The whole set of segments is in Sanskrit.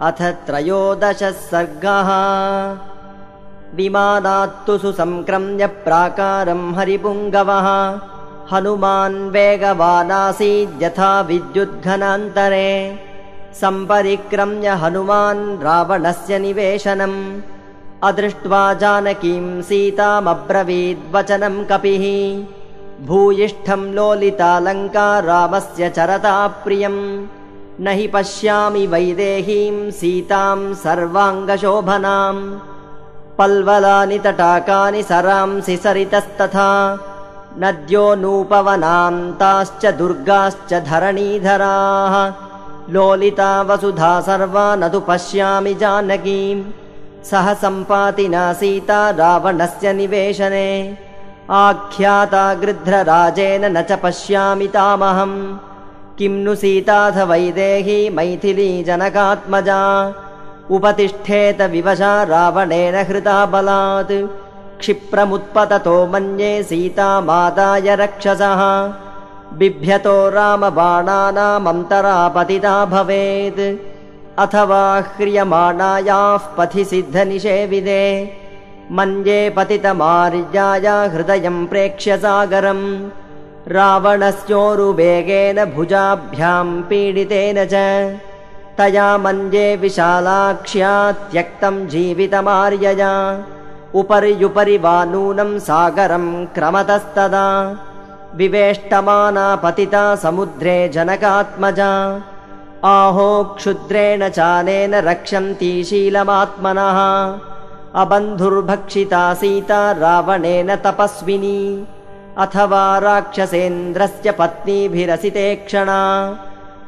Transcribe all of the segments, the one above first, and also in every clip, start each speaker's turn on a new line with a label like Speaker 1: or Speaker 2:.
Speaker 1: अथ 13 सर्गः। विमानात्तु सुसंक्रम्य प्राकारं हरिपुङ्गवः हनुमान् वेगवानासीद्यथा विद्युद्घनान्तरे। सम्परिक्रम्य हनुमान् रावणस्य निवेशनम् अदृष्ट्वा जानकीं सीतामब्रवीद्वचनं कपिः। भूयिष्ठं लोलिता लङ्का रामस्य चरता प्रियम्। न हि पश्यामि वैदेहीं सीतां सर्वाङ्गशोभनाम्। पल्वलानि तटाकानि सरांसि सरितस्तथा नद्योऽनूपवनान्ताश्च दुर्गाश्च धरणीधराः। लोलिता वसुधा सर्वा न तु पश्यामि जानकीम्। सह सम्पातिना सीता रावणस्य निवेशने। आख्याता गृध्रराजेन न च पश्यामि तामहम्। किं नु सीताथ वैदेही मैथिली जनकात्मजा। उपतिष्ठेत विवशा रावणेन हृता बलात्। क्षिप्रमुत्पततो मन्ये सीतामादाय रक्षसः। बिभ्यतो रामबाणानामन्तरा पतिता भवेत्। अथवा ह्रियमाणायाः पथि सिद्धनिषेविदे। मन्ये पतितमार्याया हृदयं प्रेक्ष्य सागरम्। रावणस्योरुवेगेन भुजाभ्यां पीडितेन च। तया मन्ये विशालाक्ष्या त्यक्तं जीवितमार्यया। उपर्युपरि वा नूनं सागरं क्रमतस्तदा। विवेष्टमाना पतिता समुद्रे जनकात्मजा। आहो क्षुद्रेण चानेन रक्षन्ती शीलमात्मनः। अबन्धुर्भक्षिता सीता रावणेन तपस्विनी। अथवा राक्षसेन्द्रस्य पत्नीभिरसिते क्षणा।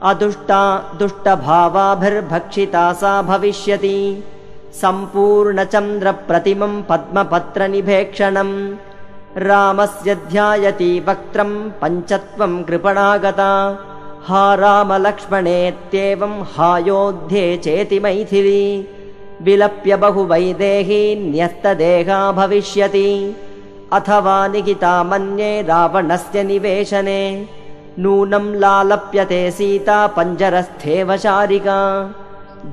Speaker 1: अदुष्टा दुष्टभावाभिर्भक्षिता सा भविष्यति। सम्पूर्णचन्द्रप्रतिमं पद्मपत्रनिभेक्षणम्। रामस्य ध्यायति वक्त्रं पञ्चत्वं कृपणागता। हा रामलक्ष्मणेत्येवं हायोध्ये चेति मैथिली। विलप्य बहुवैदेही न्यस्तदेहा भविष्यति। अथवा निगिता मन्ये रावणस्य निवेशने। नूनं लालप्यते सीता पञ्जरस्थेव शारिका।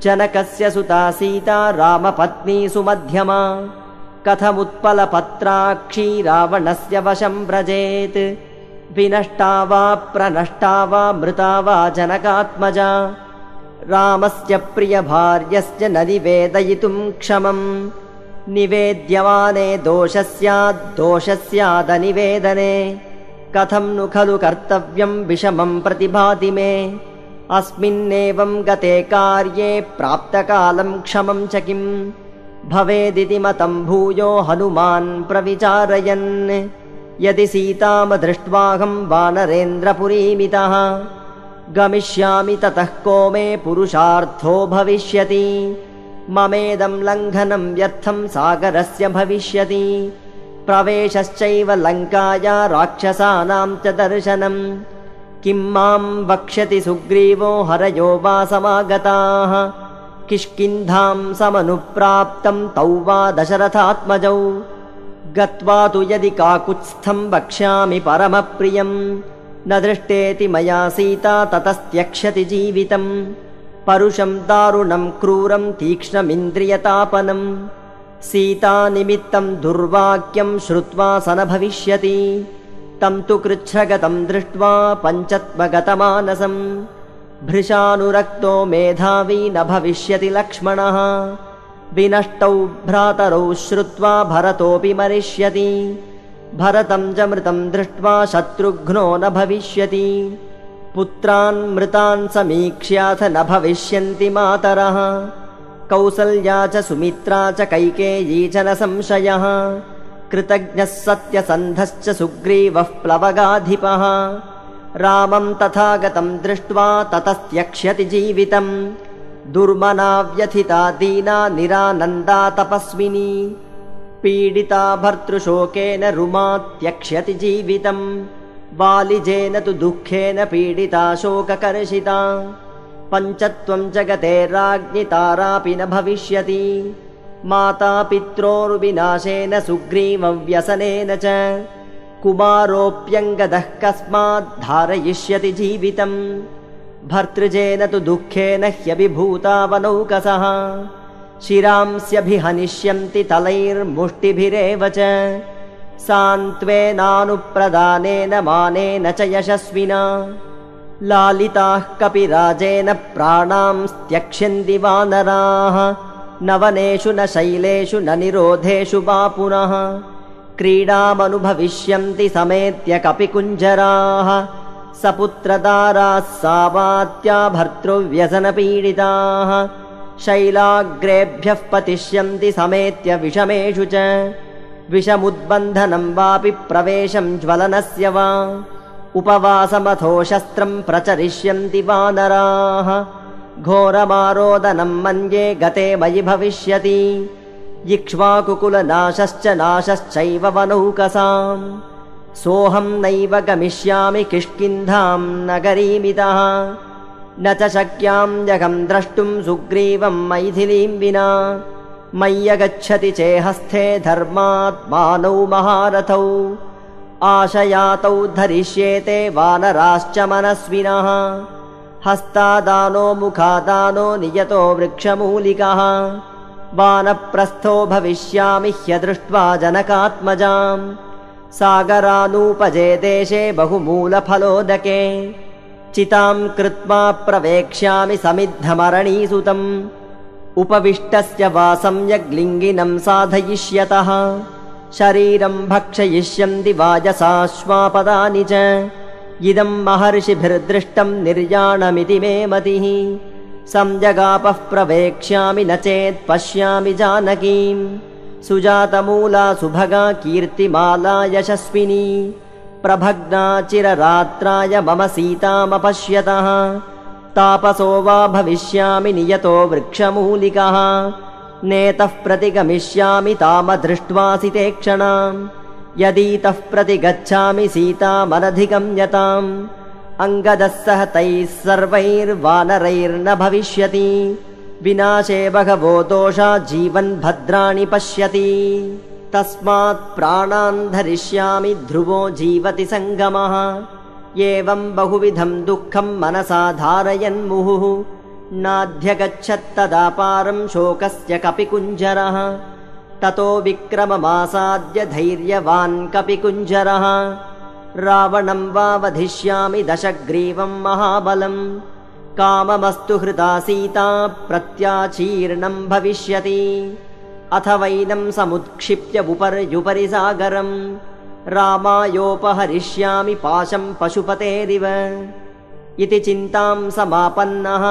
Speaker 1: जनकस्य सुता सीता रामपत्नी सुमध्यमा। कथमुत्पलपत्राक्षी रावणस्य वशं व्रजेत्। विनष्टा वा प्रनष्टा वा मृता वा जनकात्मजा। रामस्य प्रियभार्यस्य न निवेदयितुं क्षमम्। निवेद्यमाने दोषस्यादनिवेदने। कथं नु खलु कर्तव्यं विषमं प्रतिभाति मे। अस्मिन्नेवं गते कार्ये प्राप्तकालं क्षमं च किं भवेदिति मतं भूयो हनुमान् प्रविचारयन्। यदि सीतां दृष्ट्वाहं वानरेन्द्रपुरीमितः गमिष्यामि ततः को मे पुरुषार्थो भविष्यति। ममेदं लङ्घनं व्यर्थं सागरस्य भविष्यति। प्रवेशश्चैव लङ्काया राक्षसानां च दर्शनम्। किं मां वक्ष्यति सुग्रीवो हरयो वा समागताः। किष्किन्धां समनुप्राप्तं तौ वा दशरथात्मजौ। गत्वा तु यदि काकुत्स्थं वक्ष्यामि परमप्रियं। न दृष्टेति मया सीता ततस्त्यक्ष्यति जीवितम्। परुषं दारुणं क्रूरं तीक्ष्णमिन्द्रियतापनम्। सीतानिमित्तं दुर्वाक्यं श्रुत्वा स न भविष्यति। तं तु कृच्छ्रगतं दृष्ट्वा पञ्चत्वगतमानसम्। भृशानुरक्तो मेधावी न भविष्यति लक्ष्मणः। विनष्टौ भ्रातरौ श्रुत्वा भरतोऽपि मरिष्यति। भरतं च मृतं दृष्ट्वा शत्रुघ्नो न भविष्यति। पुत्रान् मृतान् समीक्ष्याथ न भविष्यन्ति मातरः। कौसल्या च सुमित्रा च कैकेयी च न संशयः। कृतज्ञः सत्यसन्धश्च सुग्रीवः प्लवगाधिपः। रामं तथागतं दृष्ट्वा ततस्त्यक्ष्यति जीवितम्। दुर्मना व्यथिता दीना निरानन्दा तपस्विनी। पीडिता भर्तृशोकेन रुमा त्यक्ष्यति जीवितम्। बालिजेन तु दुःखेन पीडिता शोककर्षिता। पञ्चत्वं जगते राज्ञि तारापि न भविष्यति। माता पित्रोर्विनाशेन सुग्रीवव्यसनेन च। कुमारोऽप्यङ्गदः कस्माद् धारयिष्यति जीवितम्। भर्तृजेन तु दुःखेन ह्यभिभूतावनौकसः शिरांस्यभिहनिष्यन्ति तलैर्मुष्टिभिरेव च सान्त्वेनानुप्रदानेन मानेन च यशस्विना लालिताः कपिराजेन प्राणांस्त्यक्ष्यन्ति वानराः न वनेषु न शैलेषु न निरोधेषु वा पुनः क्रीडामनुभविष्यन्ति समेत्य कपिकुञ्जराः सपुत्रदाराः सावात्या भर्तृव्यसनपीडिताः शैलाग्रेभ्यः पतिष्यन्ति समेत्य विषमेषु च विषमुद्बन्धनं वापि प्रवेशं ज्वलनस्य वा उपवासमथो शस्त्रं प्रचरिष्यन्ति वानराः घोरमारोदनं मन्ये गते मयि भविष्यति इक्ष्वाकुकुलनाशश्च नाशश्चैव वनौकसाम् सोऽहं नैव गमिष्यामि किष्किन्धां नगरीमितः न च शक्याम्यहं द्रष्टुं सुग्रीवं मैथिलीं विना मय्यगच्छति चेहस्थे धर्मात्मानौ महारथौ आशयातौ धरिष्येते वानराश्च मनस्विनः हस्तादानो मुखादानो नियतो वृक्षमूलिकः वानप्रस्थो भविष्यामि ह्यदृष्ट्वा जनकात्मजाम् सागरानूपजे देशे बहुमूलफलोदके चितां कृत्वा प्रवेक्ष्यामि समिद्धमरणीसुतम् उपविष्टस्य वा सम्यग्लिङ्गिनं साधयिष्यतः शरीरं भक्षयिष्यन्ति वाजसाश्वापदानि च इदं महर्षिभिर्दृष्टं निर्याणमिति मे मतिः संजगापः प्रवेक्ष्यामि न चेत् पश्यामि जानकीं सुजातमूला सुभगा कीर्तिमाला यशस्विनी प्रभग्ना चिररात्राय मम सीतामपश्यतः तापसो वा भविष्यामि नियतो वृक्षमूलिकः नेतः प्रतिगमिष्यामि तामदृष्ट्वासि ते क्षणाम् यदीतः प्रतिगच्छामि सीतामनधिगम्यताम् अङ्गदः सह तैः सर्वैर्वानरैर्न भविष्यति विनाशे बहवो दोषा जीवन् भद्राणि पश्यति तस्मात् प्राणान् धरिष्यामि ध्रुवो जीवति सङ्गमः एवं बहुविधं दुःखं मनसा धारयन्मुहुः नाध्यगच्छत्तदा पारं शोकस्य कपिकुञ्जरः ततो विक्रममासाद्य धैर्यवान् कपिकुञ्जरः रावणं वा वधिष्यामि दशग्रीवं महाबलम् काममस्तु हृदा सीता प्रत्याचीर्णं भविष्यति अथ वैनं समुत्क्षिप्य उपर्युपरि सागरम् रामायोपहरिष्यामि पाशं पशुपतेरिव इति चिन्तां समापन्नः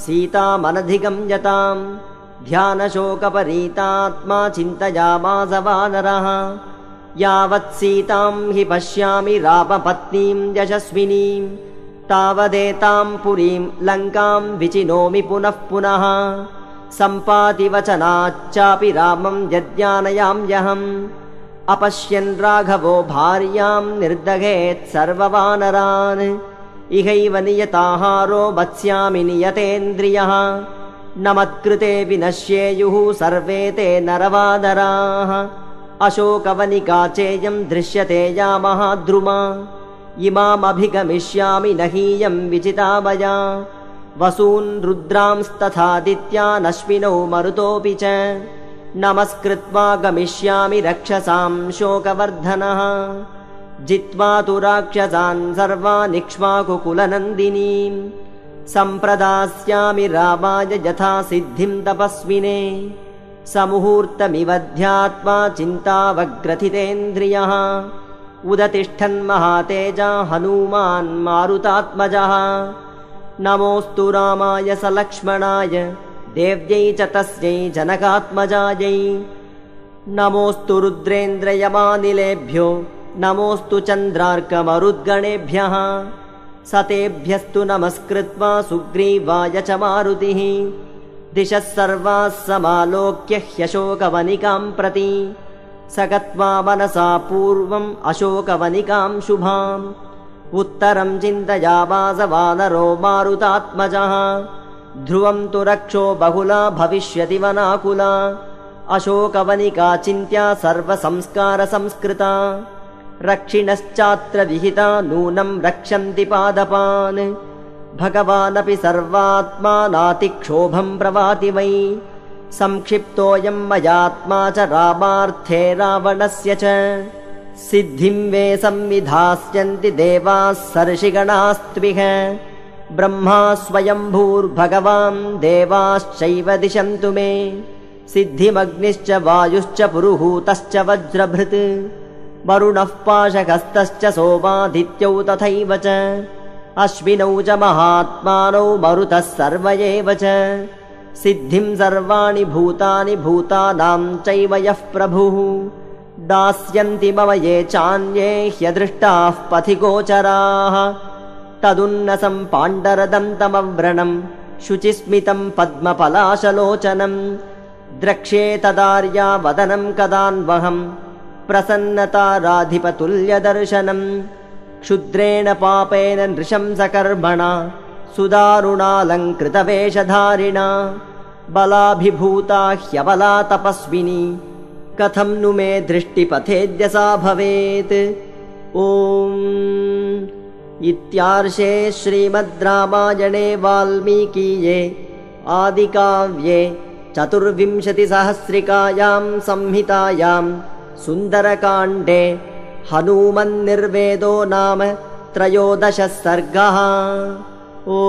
Speaker 1: सीतामनधिगम्यताम् ध्यानशोकपरीतात्मा चिन्तयामास वानरः यावत् सीतां हि पश्यामि रामपत्नीं यशस्विनीं तावदेतां पुरीं लङ्कां विचिनोमि पुनः पुनः सम्पाति वचनाच्चापि रामं यद्यानयाम्यहम् अपश्यन् राघवो भार्यां निर्दघेत् सर्ववानरान् इहैव नियताहारो वत्स्यामि नियतेन्द्रियः न मत्कृते विनश्येयुः सर्वे ते नरवादराः अशोकवनिका चेयं दृश्यते या महाद्रुमा इमामभिगमिष्यामि न हीयं विजिता मया वसून् रुद्रांस्तथादित्यान् अश्विनौ मरुतोऽपि च नमस्कृत्वा गमिष्यामि रक्षसां शोकवर्धनः जित्वा तु राक्षसान् सर्वान् इक्ष्वाकुकुलनन्दिनीं सम्प्रदास्यामि रामाय यथा सिद्धिं तपस्विने समुहूर्तमिव ध्यात्वा चिन्तावग्रथितेन्द्रियः उदतिष्ठन् महातेजा हनूमान् मारुतात्मजः नमोऽस्तु रामाय सलक्ष्मणाय देव्यै च तस्यै जनकात्मजायै नमोऽस्तु रुद्रेन्द्रयमानिलेभ्यो नमोऽस्तु चन्द्रार्कमरुद्गणेभ्यः सतेभ्यस्तु नमस्कृत्वा सुग्रीवाय च मारुतिः दिशः सर्वाः समालोक्य ह्यशोकवनिकां प्रति स गत्वा मनसा पूर्वम् अशोकवनिकां शुभाम् उत्तरं चिन्तयामास वानरो मारुतात्मजः ध्रुवं तु रक्षो बहुला भविष्यति वनाकुला अशोकवनिका चिन्त्या सर्वसंस्कारसंस्कृता रक्षिणश्चात्र विहिता नूनं रक्षन्ति पादपान् भगवानपि सर्वात्मा नातिक्षोभं प्रवाति वै संक्षिप्तोऽयं मयात्मा च रामार्थे रावणस्य च सिद्धिं वे संविधास्यन्ति देवाः सर्षिगणास्त्विह ब्रह्मा स्वयंभूर्भगवान् देवाश्चैव दिशन्तु मे सिद्धिमग्निश्च वायुश्च पुरुहूतश्च वज्रभृत् वरुणः पाशकस्तश्च सोमादित्यौ तथैव च अश्विनौ च महात्मानौ मरुतः सर्व एव च सिद्धिं सर्वाणि भूतानि भूतानां चैव यः प्रभुः दास्यन्ति मम ये चान्ये ह्यदृष्टाः पथि गोचराः तदुन्नसं पाण्डरदन्तमव्रणं शुचिस्मितं पद्मपलाशलोचनं द्रक्ष्ये तदार्या वदनं कदान्वहं प्रसन्नताराधिपतुल्यदर्शनं क्षुद्रेण पापेन नृशंसकर्मणा सुदारुणालङ्कृतवेषधारिणा बलाभिभूता ह्यबला तपस्विनी कथं नु मे दृष्टिपथेद्य सा भवेत्। ॐ इत्यार्षे श्रीमद् रामायणे वाल्मीकीये आदिकाव्ये चतुर्विंशतिसहस्रिकायां संहितायां सुन्दरकाण्डे हनूमन्निर्वेदो नाम त्रयोदशः सर्गः। ॐ